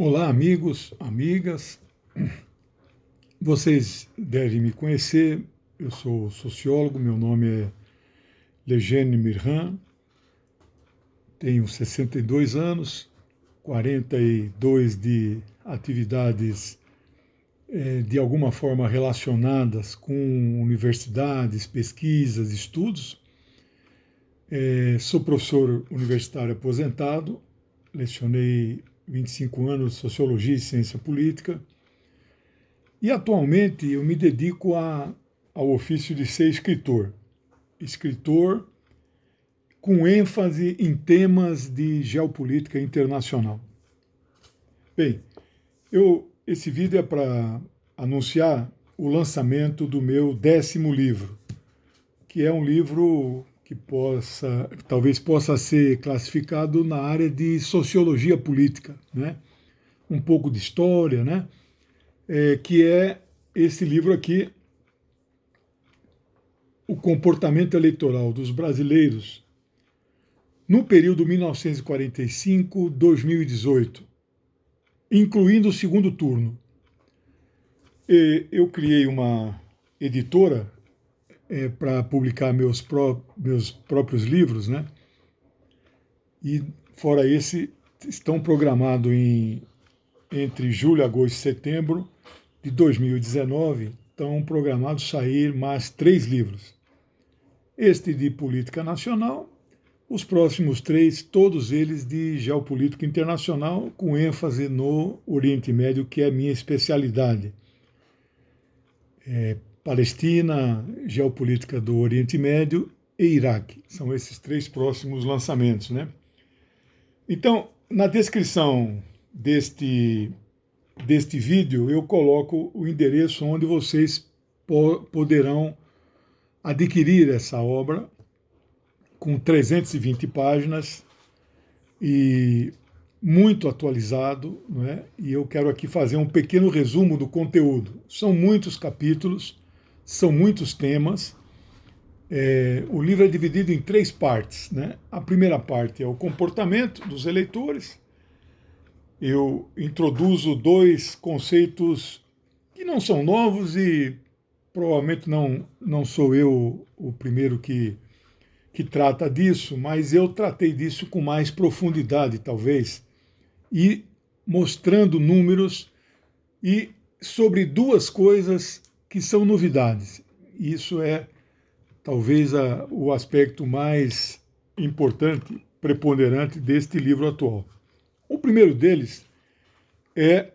Olá, amigos, amigas. Vocês devem me conhecer. Eu sou sociólogo, meu nome é Legene Mirhan, tenho 62 anos, 42 de atividades de alguma forma relacionadas com universidades, pesquisas, estudos. Sou professor universitário aposentado, lecionei 25 anos de Sociologia e Ciência Política. E atualmente eu me dedico ao ofício de ser escritor. Escritor com ênfase em temas de geopolítica internacional. Bem, esse vídeo é para anunciar o lançamento do meu 10º livro, que é um livro que talvez possa ser classificado na área de sociologia política, né? Um pouco de história, né? Que é esse livro aqui, O Comportamento Eleitoral dos Brasileiros no período 1945-2018, incluindo o segundo turno. Eu criei uma editora para publicar meus próprios livros, né? E fora esse, estão programados entre julho, agosto e setembro de 2019, estão programados sair mais 3 livros. Este de política nacional, os próximos 3, todos eles de geopolítica internacional, com ênfase no Oriente Médio, que é a minha especialidade. Palestina, geopolítica do Oriente Médio e Iraque. São esses 3 próximos lançamentos, né? Então, na descrição deste vídeo, eu coloco o endereço onde vocês poderão adquirir essa obra com 320 páginas e muito atualizado, não é? E eu quero aqui fazer um pequeno resumo do conteúdo. São muitos capítulos, são muitos temas. O livro é dividido em 3 partes, né? A primeira parte é o comportamento dos eleitores. Eu introduzo 2 conceitos que não são novos e provavelmente não sou eu o primeiro que trata disso, mas eu tratei disso com mais profundidade, talvez, e mostrando números e sobre 2 coisas que são novidades. Isso é talvez o aspecto mais importante, preponderante deste livro atual. O primeiro deles é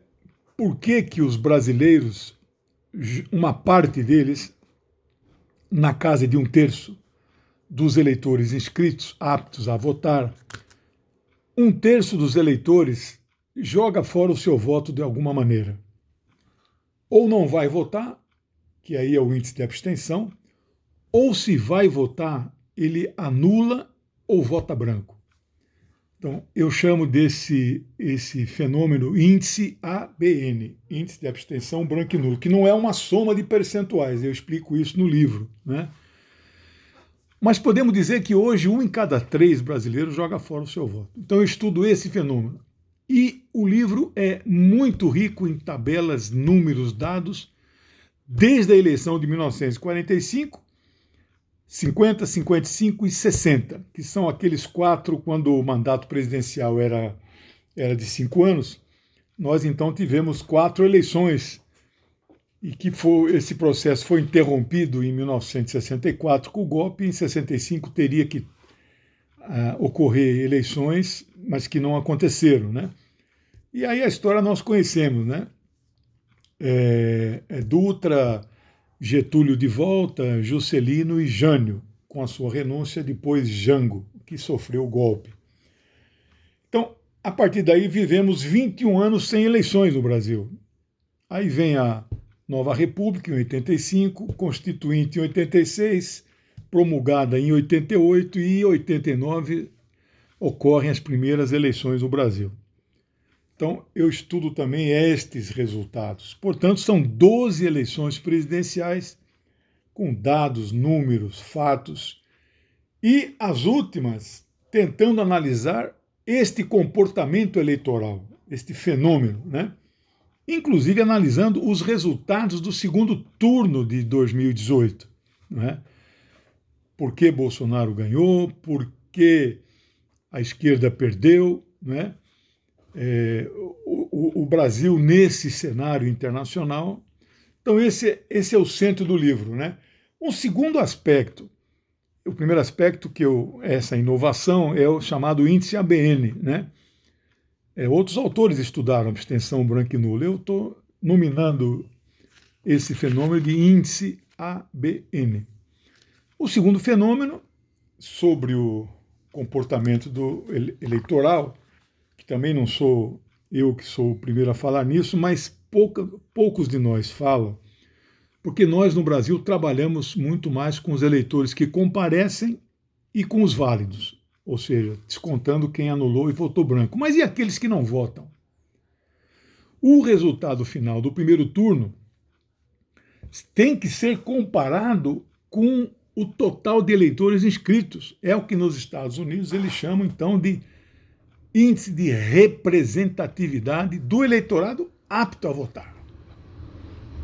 por que os brasileiros, uma parte deles, na casa de 1/3 dos eleitores inscritos, aptos a votar, 1/3 dos eleitores joga fora o seu voto de alguma maneira. Ou não vai votar, que aí é o índice de abstenção, ou se vai votar, ele anula ou vota branco. Então, eu chamo esse fenômeno índice ABN, índice de abstenção branco e nulo, que não é uma soma de percentuais, eu explico isso no livro, né? Mas podemos dizer que hoje 1 em cada 3 brasileiros joga fora o seu voto. Então eu estudo esse fenômeno. E o livro é muito rico em tabelas, números, dados, desde a eleição de 1945, 50, 55 e 60, que são aqueles 4 quando o mandato presidencial era de 5 anos. Nós então tivemos 4 eleições e que esse processo foi interrompido em 1964 com o golpe, em 65 teria que ocorrer eleições, mas que não aconteceram, né? E aí a história nós conhecemos, né? Dutra, Getúlio de volta, Juscelino e Jânio, com a sua renúncia, depois Jango, que sofreu o golpe. Então, a partir daí vivemos 21 anos sem eleições no Brasil. Aí vem a Nova República, em 85, Constituinte em 86, promulgada em 88 e em 89 ocorrem as primeiras eleições no Brasil. Então, eu estudo também estes resultados. Portanto, são 12 eleições presidenciais com dados, números, fatos, e as últimas tentando analisar este comportamento eleitoral. este fenômeno, né? Inclusive analisando os resultados do segundo turno de 2018. Né? Por que Bolsonaro ganhou, por que a esquerda perdeu, né? O Brasil nesse cenário internacional. Então esse é o centro do livro. Né? Um segundo aspecto, o primeiro aspecto essa inovação é o chamado índice ABN. Né? Outros autores estudaram abstenção branca e nula. Eu estou nominando esse fenômeno de índice ABN. O segundo fenômeno, sobre o comportamento eleitoral, que também não sou eu que sou o primeiro a falar nisso, mas poucos de nós falam, porque nós no Brasil trabalhamos muito mais com os eleitores que comparecem e com os válidos, ou seja, descontando quem anulou e votou branco. Mas e aqueles que não votam? O resultado final do primeiro turno tem que ser comparado com o total de eleitores inscritos. É o que nos Estados Unidos eles chamam, então, de índice de representatividade do eleitorado apto a votar.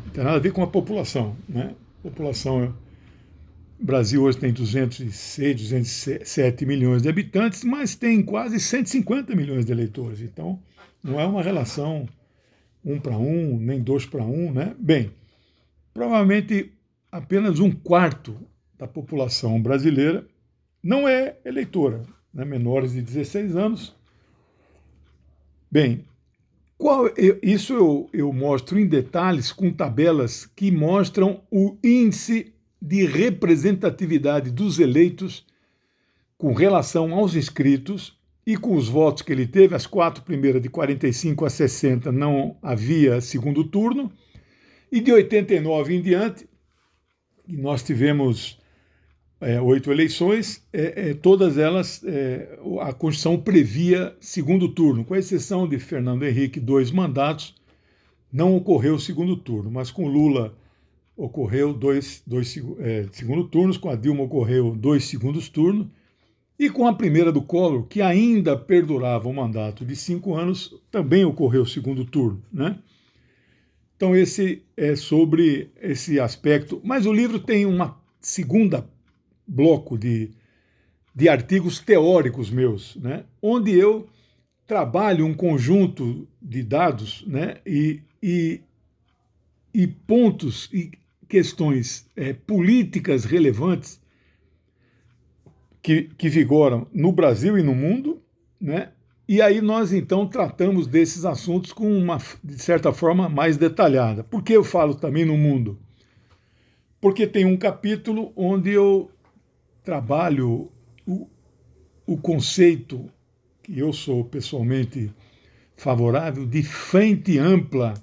Não tem nada a ver com a população. Né? A população, o Brasil hoje tem 206, 207 milhões de habitantes, mas tem quase 150 milhões de eleitores. Então, não é uma relação 1 para 1, nem 2 para 1. Né? Bem, provavelmente apenas 1/4 da população brasileira não é eleitora, né? Menores de 16 anos. Bem, isso eu mostro em detalhes com tabelas que mostram o índice de representatividade dos eleitos com relação aos inscritos e com os votos que ele teve. As 4 primeiras, de 45 a 60, não havia segundo turno, e de 89 em diante, e nós tivemos 8 eleições, todas elas, a Constituição previa segundo turno, com exceção de Fernando Henrique, 2 mandatos, não ocorreu segundo turno, mas com Lula ocorreu dois segundo turnos, com a Dilma ocorreu 2 segundos turnos, e com a primeira do Collor, que ainda perdurava um mandato de 5 anos, também ocorreu segundo turno. Né? Então esse é sobre esse aspecto, mas o livro tem uma segunda bloco de artigos teóricos meus, né, onde eu trabalho um conjunto de dados, né, e pontos e questões políticas relevantes que vigoram no Brasil e no mundo, né, e aí nós então tratamos desses assuntos com de certa forma, mais detalhada. Por que eu falo também no mundo? Porque tem um capítulo onde eu trabalho o conceito, que eu sou pessoalmente favorável, de frente ampla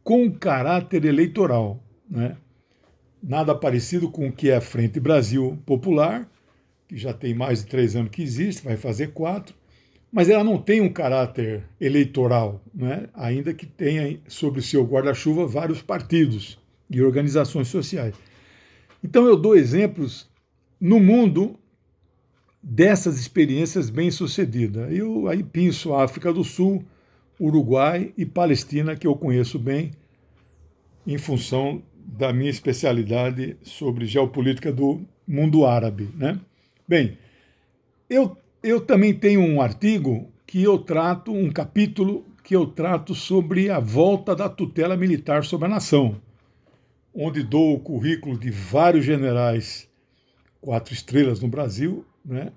com caráter eleitoral. Né? Nada parecido com o que é a Frente Brasil Popular, que já tem mais de 3 anos que existe, vai fazer 4, mas ela não tem um caráter eleitoral, né? Ainda que tenha sobre o seu guarda-chuva vários partidos e organizações sociais. Então eu dou exemplos no mundo dessas experiências bem-sucedidas. Eu aí pinço a África do Sul, Uruguai e Palestina, que eu conheço bem, em função da minha especialidade sobre geopolítica do mundo árabe. Né? Bem, eu também tenho um artigo que eu trato, um capítulo que eu trato sobre a volta da tutela militar sobre a nação, onde dou o currículo de vários generais 4 estrelas no Brasil, né?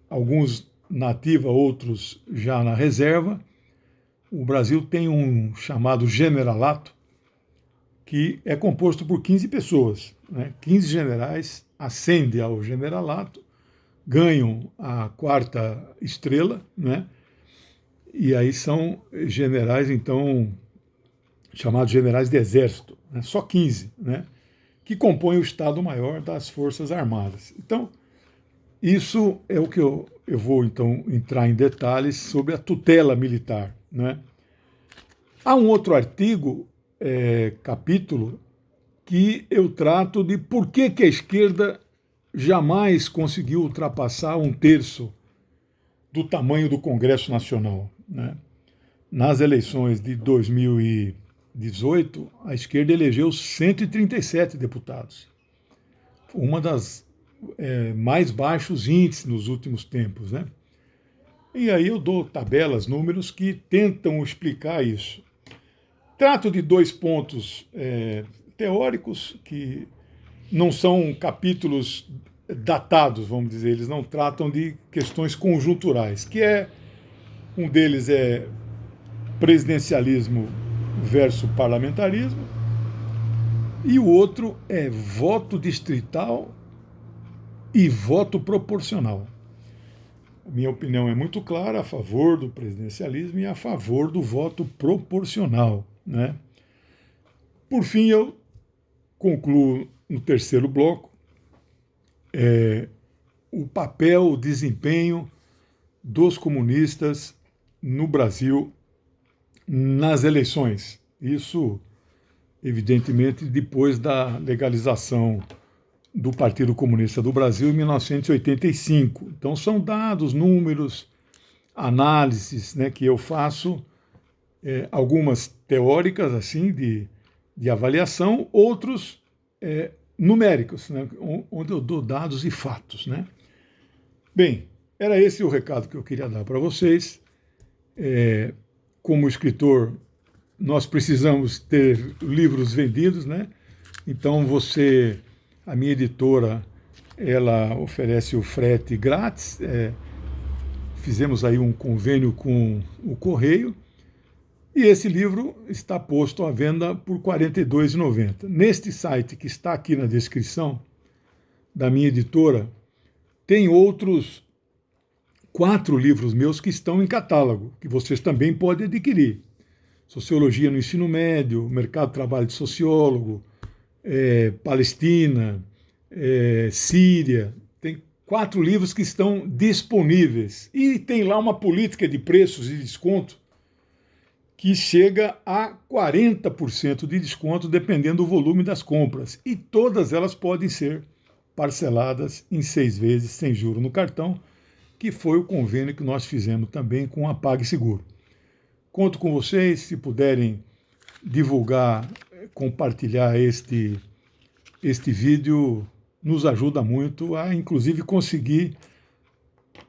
Alguns na ativa, outros já na reserva. O Brasil tem um chamado generalato, que é composto por 15 pessoas. Né? 15 generais ascendem ao generalato, ganham a 4ª estrela, né? E aí são generais, então, chamados generais de exército, né? Só 15, né? Que compõem o Estado-Maior das Forças Armadas. Então, isso é o que eu vou, então, entrar em detalhes sobre a tutela militar. Né? Há um outro artigo, capítulo, que eu trato de por que a esquerda jamais conseguiu ultrapassar 1/3 do tamanho do Congresso Nacional. Né? nas eleições de 2018, a esquerda elegeu 137 deputados. Uma das mais baixos índices nos últimos tempos, né? E aí eu dou tabelas, números que tentam explicar isso. Trato de 2 pontos teóricos que não são capítulos datados, vamos dizer, eles não tratam de questões conjunturais, um deles é presidencialismo versus parlamentarismo, e o outro é voto distrital e voto proporcional. A minha opinião é muito clara, a favor do presidencialismo e a favor do voto proporcional, né? Por fim, eu concluo no terceiro bloco o papel, o desempenho dos comunistas no Brasil nas eleições. Isso, evidentemente, depois da legalização do Partido Comunista do Brasil em 1985. Então, são dados, números, análises, né, que eu faço, algumas teóricas, assim, de avaliação, outros numéricos, né, onde eu dou dados e fatos, né. Bem, era esse o recado que eu queria dar para vocês. Como escritor, nós precisamos ter livros vendidos, né? Então a minha editora, ela oferece o frete grátis. Fizemos aí um convênio com o Correio e esse livro está posto à venda por R$ 42,90. Neste site que está aqui na descrição da minha editora, tem outros 4 livros meus que estão em catálogo, que vocês também podem adquirir. Sociologia no Ensino Médio, Mercado de Trabalho de Sociólogo, Palestina, Síria. Tem 4 livros que estão disponíveis. E tem lá uma política de preços e desconto que chega a 40% de desconto, dependendo do volume das compras. E todas elas podem ser parceladas em 6 vezes, sem juros no cartão, que foi o convênio que nós fizemos também com a PagSeguro. Conto com vocês, se puderem divulgar, compartilhar este vídeo, nos ajuda muito a, inclusive, conseguir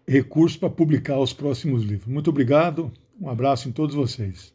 recursos para publicar os próximos livros. Muito obrigado, um abraço em todos vocês.